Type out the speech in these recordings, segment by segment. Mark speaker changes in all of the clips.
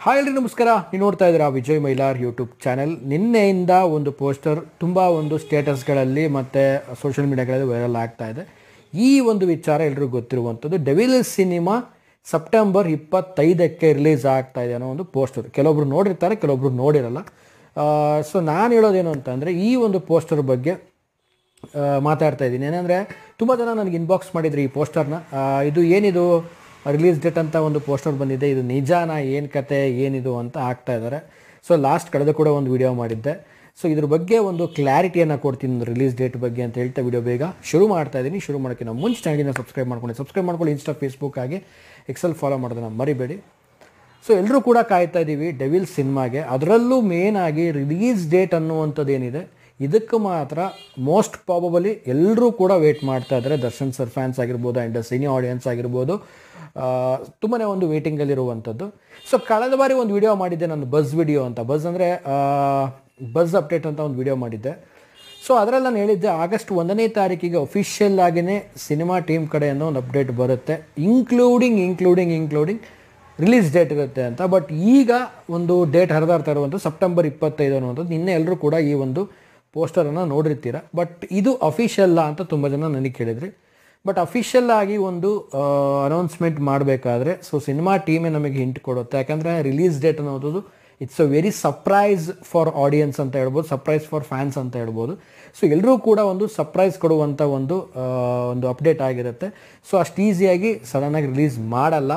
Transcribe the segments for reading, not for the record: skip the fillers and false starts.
Speaker 1: Hi ಎಲ್ರಿ ನಮಸ್ಕಾರ. ನೀವು ನೋಡ್ತಾ ಇದ್ದೀರಾ ವಿಜಯ್ ಮೈಲಾರ್ ಯೂಟ್ಯೂಬ್ ಚಾನೆಲ್. ನಿನ್ನೆಯಿಂದ ಒಂದು ಪೋಸ್ಟರ್ ತುಂಬ ಒಂದು ಸ್ಟೇಟಸ್ಗಳಲ್ಲಿ ಮತ್ತು ಸೋಷಿಯಲ್ ಮೀಡಿಯಾಗಳಲ್ಲಿ ವೈರಲ್ ಆಗ್ತಾ ಇದೆ. ಈ ಒಂದು ವಿಚಾರ ಎಲ್ರಿಗೂ ಗೊತ್ತಿರುವಂಥದ್ದು. ಡೆವಿಲ್ ಸಿನಿಮಾ ಸೆಪ್ಟೆಂಬರ್ 25ಕ್ಕೆ ರಿಲೀಸ್ ಆಗ್ತಾ ಇದೆ ಅನ್ನೋ ಒಂದು ಪೋಸ್ಟರ್. ಕೆಲವೊಬ್ರು ನೋಡಿರ್ತಾರೆ, ಕೆಲವೊಬ್ರು ನೋಡಿರಲ್ಲ. ಸೊ ನಾನು ಹೇಳೋದೇನು ಅಂತಂದರೆ, ಈ ಒಂದು ಪೋಸ್ಟರ್ ಬಗ್ಗೆ ಮಾತಾಡ್ತಾ ಇದ್ದೀನಿ. ಏನಂದರೆ ತುಂಬ ಜನ ನನಗೆ ಇನ್ಬಾಕ್ಸ್ ಮಾಡಿದ್ರು ಈ ಪೋಸ್ಟರ್ನ. ಇದು ಏನಿದು ರಿಲೀಸ್ ಡೇಟ್ ಅಂತ ಒಂದು ಪೋಸ್ಟರ್ ಬಂದಿದೆ, ಇದು ನಿಜಾನ, ಏನು ಕತೆ, ಏನಿದು ಅಂತ ಆಗ್ತಾ ಇದ್ದಾರೆ. ಸೊ ಲಾಸ್ಟ್ ಕಳೆದ ಕೂಡ ಒಂದು ವಿಡಿಯೋ ಮಾಡಿದ್ದೆ. ಸೊ ಇದ್ರ ಬಗ್ಗೆ ಒಂದು ಕ್ಲಾರಿಟಿಯನ್ನು ಕೊಡ್ತೀನಿ ರಿಲೀಸ್ ಡೇಟ್ ಬಗ್ಗೆ ಅಂತ ಹೇಳ್ತಾ ವಿಡಿಯೋ ಬೇಗ ಶುರು ಮಾಡ್ತಾ ಇದ್ದೀನಿ. ಶುರು ಮಾಡೋಕ್ಕಿಂತ ಮುಂಚೆ ಚಾನಲ್ನ ಸಬ್ಸ್ಕ್ರೈಬ್ ಮಾಡ್ಕೊಳ್ಳಿ. ಇನ್ಸ್ಟಾ, ಫೇಸ್ಬುಕ್ ಆಗಿ ಎಕ್ಸೆಲ್ ಫಾಲೋ ಮಾಡೋದನ್ನು ಮರಿಬೇಡಿ. ಸೊ ಎಲ್ಲರೂ ಕೂಡ ಕಾಯ್ತಾ ಇದ್ದೀವಿ ಡೆವಿಲ್ ಸಿನಿಮಾಗೆ. ಅದರಲ್ಲೂ ಮೇನ್ ಆಗಿ ರಿಲೀಸ್ ಡೇಟ್ ಅನ್ನುವಂಥದ್ದು ಏನಿದೆ, ಇದಕ್ಕೆ ಮಾತ್ರ ಮೋಸ್ಟ್ ಪ್ರಾಬಬಲಿ ಎಲ್ಲರೂ ಕೂಡ ವೇಟ್ ಮಾಡ್ತಾ ಇದ್ದಾರೆ. ದರ್ಶನ್ ಸರ್ ಫ್ಯಾನ್ಸ್ ಆಗಿರ್ಬೋದು ಆ್ಯಂಡ್ ಸಿನಿ ಆಡಿಯನ್ಸ್ ಆಗಿರ್ಬೋದು, ತುಂಬಾ ಒಂದು ವೇಟಿಂಗಲ್ಲಿರುವಂಥದ್ದು. ಸೊ ಕಳೆದ ಬಾರಿ ಒಂದು ವಿಡಿಯೋ ಮಾಡಿದ್ದೆ ನಾನು, ಬಸ್ ವಿಡಿಯೋ ಅಂತ. ಬಸ್ ಅಂದರೆ ಬಸ್ ಅಪ್ಡೇಟ್ ಅಂತ ಒಂದು ವಿಡಿಯೋ ಮಾಡಿದ್ದೆ. ಸೊ ಅದರಲ್ಲಿ ನಾನು ಹೇಳಿದ್ದೆ ಆಗಸ್ಟ್ 1ನೇ ತಾರೀಕಿಗೆ ಅಫಿಷಿಯಲ್ ಆಗಿಯೇ ಸಿನಿಮಾ ಟೀಮ್ ಕಡೆಯಿಂದ ಒಂದು ಅಪ್ಡೇಟ್ ಬರುತ್ತೆ, ಇನ್ಕ್ಲೂಡಿಂಗ್ ರಿಲೀಸ್ ಡೇಟ್ ಇರುತ್ತೆ ಅಂತ. ಬಟ್ ಈಗ ಒಂದು ಡೇಟ್ ಹರಿದಾಡ್ತಾ ಇರುವಂಥದ್ದು ಸೆಪ್ಟೆಂಬರ್ 25 ಅನ್ನುವಂಥದ್ದು. ನಿನ್ನೆ ಎಲ್ಲರೂ ಕೂಡ ಈ ಒಂದು ಪೋಸ್ಟರನ್ನು ನೋಡಿರ್ತೀರ. ಬಟ್ ಇದು ಅಫಿಷಿಯಲ್ಲ ಅಂತ ತುಂಬ ಜನ ನನಗೆ ಕೇಳಿದ್ರಿ. ಬಟ್ ಅಫಿಷಿಯಲ್ ಆಗಿ ಒಂದು ಅನೌನ್ಸ್ಮೆಂಟ್ ಮಾಡಬೇಕಾದ್ರೆ ಸೊ ಸಿನಿಮಾ ಟೀಮೇ ನಮಗೆ ಹಿಂಟ್ ಕೊಡುತ್ತೆ. ಯಾಕಂದರೆ ರಿಲೀಸ್ ಡೇಟ್ ಅನ್ನೋದು it's a very surprise for audience ಅಂತ ಹೇಳ್ಬೋದು, ಸರ್ಪ್ರೈಸ್ ಫಾರ್ ಫ್ಯಾನ್ಸ್ ಅಂತ ಹೇಳ್ಬೋದು. ಸೊ ಎಲ್ಲರೂ ಕೂಡ ಒಂದು ಸರ್ಪ್ರೈಸ್ ಕೊಡುವಂಥ ಒಂದು ಅಪ್ಡೇಟ್ ಆಗಿರುತ್ತೆ. ಸೊ ಅಷ್ಟು ಈಸಿಯಾಗಿ ಸಡನ್ನಾಗಿ ರಿಲೀಸ್ ಮಾಡಲ್ಲ.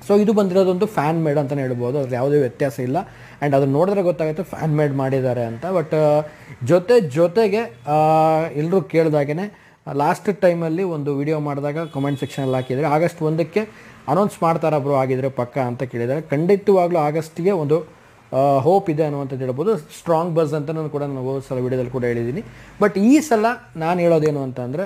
Speaker 1: ಸೊ ಇದು ಬಂದಿರೋದೊಂದು ಫ್ಯಾನ್ ಮೇಡ್ ಅಂತಲೇ ಹೇಳ್ಬೋದು, ಅದ್ರ ಯಾವುದೇ ವ್ಯತ್ಯಾಸ ಇಲ್ಲ. ಆ್ಯಂಡ್ ಅದನ್ನು ನೋಡಿದ್ರೆ ಗೊತ್ತಾಗುತ್ತೆ ಫ್ಯಾನ್ ಮೇಡ್ ಮಾಡಿದ್ದಾರೆ ಅಂತ. ಬಟ್ ಜೊತೆಗೆ ಎಲ್ಲರೂ ಕೇಳಿದಾಗೇ ಲಾಸ್ಟ್ ಟೈಮಲ್ಲಿ ಒಂದು ವಿಡಿಯೋ ಮಾಡಿದಾಗ ಕಮೆಂಟ್ ಸೆಕ್ಷನಲ್ಲಿ ಹಾಕಿದರೆ ಆಗಸ್ಟ್ 1ಕ್ಕೆ ಅನೌನ್ಸ್ ಮಾಡ್ತಾರಾ ಬ್ರೋ ಆಗಿದ್ರೆ ಪಕ್ಕ ಅಂತ ಕೇಳಿದ್ದಾರೆ. ಖಂಡಿತವಾಗ್ಲೂ ಆಗಸ್ಟ್ಗೆ ಒಂದು ಹೋಪ್ ಇದೆ ಅನ್ನುವಂಥದ್ದು ಹೇಳ್ಬೋದು. ಸ್ಟ್ರಾಂಗ್ ಬಸ್ ಅಂತ ನಾನು ಕೂಡ ಹೋದ ಸಲ ವಿಡಿಯೋದಲ್ಲಿ ಕೂಡ ಹೇಳಿದ್ದೀನಿ. ಬಟ್ ಈ ಸಲ ನಾನು ಹೇಳೋದೇನು ಅಂತಂದರೆ,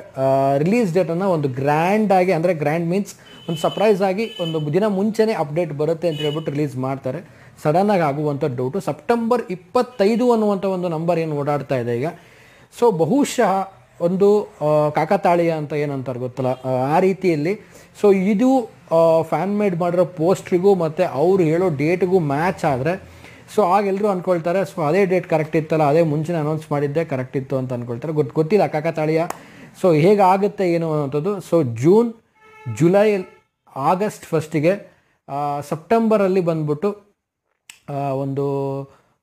Speaker 1: ರಿಲೀಸ್ ಡೇಟನ್ನು ಒಂದು ಗ್ರ್ಯಾಂಡಾಗಿ, ಅಂದರೆ ಗ್ರ್ಯಾಂಡ್ ಮೀನ್ಸ್ ಒಂದು ಸರ್ಪ್ರೈಸ್ ಆಗಿ ಒಂದು ದಿನ ಮುಂಚೆನೇ ಅಪ್ಡೇಟ್ ಬರುತ್ತೆ ಅಂತ ಹೇಳ್ಬಿಟ್ಟು ರಿಲೀಸ್ ಮಾಡ್ತಾರೆ. ಸಡನ್ನಾಗಿ ಆಗುವಂಥ ಡೌಟು ಸೆಪ್ಟೆಂಬರ್ 25 ಅನ್ನುವಂಥ ಒಂದು ನಂಬರ್ ಏನು ಓಡಾಡ್ತಾ ಇದೆ ಈಗ. ಸೊ ಬಹುಶಃ ಒಂದು ಕಾಕತಾಳೀಯ ಅಂತ ಏನಂತಾರೆ ಗೊತ್ತಲ್ಲ, ಆ ರೀತಿಯಲ್ಲಿ. ಸೊ ಇದು ಫ್ಯಾನ್ ಮೇಡ್ ಮಾಡಿರೋ ಪೋಸ್ಟ್ರಿಗೂ ಮತ್ತು ಅವರು ಹೇಳೋ ಡೇಟ್ಗೂ ಮ್ಯಾಚ್ ಆದರೆ ಸೊ ಆಗ ಎಲ್ಲರೂ ಅಂದ್ಕೊಳ್ತಾರೆ ಸೊ ಅದೇ ಡೇಟ್ ಕರೆಕ್ಟ್ ಇತ್ತಲ್ಲ, ಅದೇ ಮುಂಚೆನೇ ಅನೌನ್ಸ್ ಮಾಡಿದ್ದೆ ಕರೆಕ್ಟ್ ಇತ್ತು ಅಂತ ಅಂದ್ಕೊಳ್ತಾರೆ. ಗೊತ್ತಿಲ್ಲ ಕಾಕತಾಳೀಯ. ಸೊ ಹೇಗಾಗುತ್ತೆ ಏನು ಅನ್ನೋಂಥದ್ದು. ಸೊ ಜೂನ್, ಜುಲೈ, ಆಗಸ್ಟ್ ಫಸ್ಟಿಗೆ, ಸೆಪ್ಟೆಂಬರಲ್ಲಿ ಬಂದ್ಬಿಟ್ಟು ಒಂದು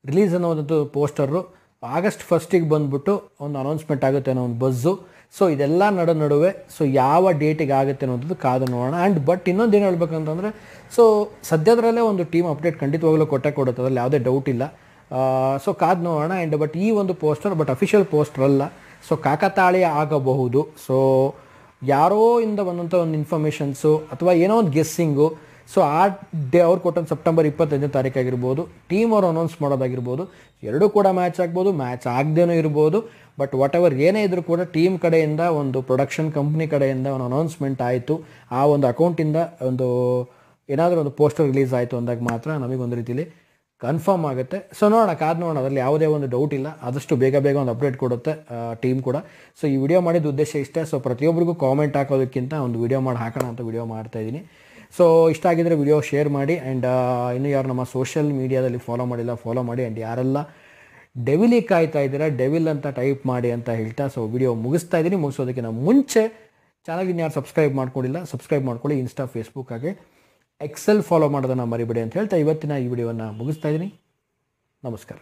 Speaker 1: ರಿಲೀಸ್ ಅನ್ನೋವಂಥದ್ದು ಪೋಸ್ಟರು, ಆಗಸ್ಟ್ ಫಸ್ಟಿಗೆ ಬಂದ್ಬಿಟ್ಟು ಒಂದು ಅನೌನ್ಸ್ಮೆಂಟ್ ಆಗುತ್ತೆ ಅನ್ನೋ ಒಂದು ಬಸ್ಸು. ಸೊ ಇದೆಲ್ಲ ನಡುವೆ ಸೊ ಯಾವ ಡೇಟಿಗೆ ಆಗುತ್ತೆ ಅನ್ನೋದು ಕಾದು ನೋಡೋಣ. ಆ್ಯಂಡ್ ಬಟ್ ಇನ್ನೊಂದು ಏನು ಹೇಳ್ಬೇಕಂತಂದರೆ, ಸೊ ಸದ್ಯದರಲ್ಲೇ ಒಂದು ಟೀಮ್ ಅಪ್ಡೇಟ್ ಖಂಡಿತವಾಗ್ಲೂ ಕೊಡುತ್ತೆ, ಅದರಲ್ಲಿ ಯಾವುದೇ ಡೌಟ್ ಇಲ್ಲ. ಸೊ ಕಾದು ನೋಡೋಣ. ಆ್ಯಂಡ್ ಬಟ್ ಈ ಒಂದು ಪೋಸ್ಟರ್ ಅಫಿಷಿಯಲ್ ಪೋಸ್ಟರ್ ಅಲ್ಲ. ಸೊ ಕಾಕತಾಳೀಯ ಆಗಬಹುದು. ಸೊ ಯಾರೋ ಇಂದ ಬಂದಂಥ ಒಂದು ಇನ್ಫಾರ್ಮೇಷನ್ಸು ಅಥವಾ ಏನೋ ಒಂದು ಗೆಸ್ಸಿಂಗು. ಸೊ ಆ ಡೇ ಅವ್ರು ಕೊಟ್ಟಂದು ಸೆಪ್ಟೆಂಬರ್ 25ನೇ ತಾರೀಕಾಗಿರ್ಬೋದು, ಟೀಮ್ ಅವ್ರು ಅನೌನ್ಸ್ ಮಾಡೋದಾಗಿರ್ಬೋದು, ಎರಡೂ ಕೂಡ ಮ್ಯಾಚ್ ಆಗ್ಬೋದು, ಮ್ಯಾಚ್ ಆಗದೇನೂ ಇರ್ಬೋದು. ಬಟ್ ವಾಟ್ ಎವರ್ ಏನೇ ಇದ್ರೂ ಕೂಡ ಟೀಮ್ ಕಡೆಯಿಂದ ಒಂದು ಪ್ರೊಡಕ್ಷನ್ ಕಂಪ್ನಿ ಕಡೆಯಿಂದ ಒಂದು ಅನೌನ್ಸ್ಮೆಂಟ್ ಆಯಿತು, ಆ ಒಂದು ಅಕೌಂಟಿಂದ ಒಂದು ಏನಾದರೂ ಒಂದು ಪೋಸ್ಟರ್ ರಿಲೀಸ್ ಆಯಿತು ಅಂದಾಗ ಮಾತ್ರ ನಮಗೊಂದು ರೀತಿಯಲ್ಲಿ ಕನ್ಫರ್ಮ್ ಆಗುತ್ತೆ. ಸೊ ನೋಡೋಣ, ಕಾದು ನೋಡೋಣ, ಅದರಲ್ಲಿ ಯಾವುದೇ ಒಂದು ಡೌಟ್ ಇಲ್ಲ. ಆದಷ್ಟು ಬೇಗ ಒಂದು ಅಪ್ಡೇಟ್ ಕೊಡುತ್ತೆ ಟೀಮ್ ಕೂಡ. ಸೊ ಈ ವಿಡಿಯೋ ಮಾಡಿದ ಉದ್ದೇಶ ಇಷ್ಟೇ. ಸೊ ಪ್ರತಿಯೊಬ್ಬರಿಗೂ ಕಾಮೆಂಟ್ ಹಾಕೋದಕ್ಕಿಂತ ಒಂದು ವಿಡಿಯೋ ಮಾಡಿ ಹಾಕೋಣ ಅಂತ ವಿಡಿಯೋ ಮಾಡ್ತಾಯಿದ್ದೀನಿ. ಸೊ ಇಷ್ಟ ಆಗಿದ್ರೆ ವಿಡಿಯೋ ಶೇರ್ ಮಾಡಿ. ಆ್ಯಂಡ್ ಇನ್ನೂ ಯಾರು ನಮ್ಮ ಸೋಷಿಯಲ್ ಮೀಡಿಯಾದಲ್ಲಿ ಫಾಲೋ ಮಾಡಿಲ್ಲ ಫಾಲೋ ಮಾಡಿ. ಆ್ಯಂಡ್ ಯಾರೆಲ್ಲ ಡೆವಿಲಿಗೆ ಕಾಯ್ತಾ ಇದ್ದೀರಾ ಡೆವಿಲ್ ಅಂತ ಟೈಪ್ ಮಾಡಿ ಅಂತ ಹೇಳ್ತಾ ಸೊ ವಿಡಿಯೋ ಮುಗಿಸ್ತಾ ಇದ್ದೀನಿ. ಮುಗಿಸೋದಕ್ಕಿಂತ ಮುಂಚೆ ಚಾನಲ್ಗೆ ಯಾರು ಸಬ್ಸ್ಕ್ರೈಬ್ ಮಾಡ್ಕೊಂಡಿಲ್ಲ ಸಬ್ಸ್ಕ್ರೈಬ್ ಮಾಡ್ಕೊಳ್ಳಿ. ಇನ್ಸ್ಟಾ, ಫೇಸ್ಬುಕ್ ಹಾಗೆ ಎಕ್ಸೆಲ್ ಫಾಲೋ ಮಾಡೋದನ್ನು ಮರಿಬೇಡಿ ಅಂತ ಹೇಳ್ತಾ ಇವತ್ತಿನ ಈ ವಿಡಿಯೋವನ್ನು ಮುಗಿಸ್ತಾ ಇದ್ದೀನಿ. ನಮಸ್ಕಾರ.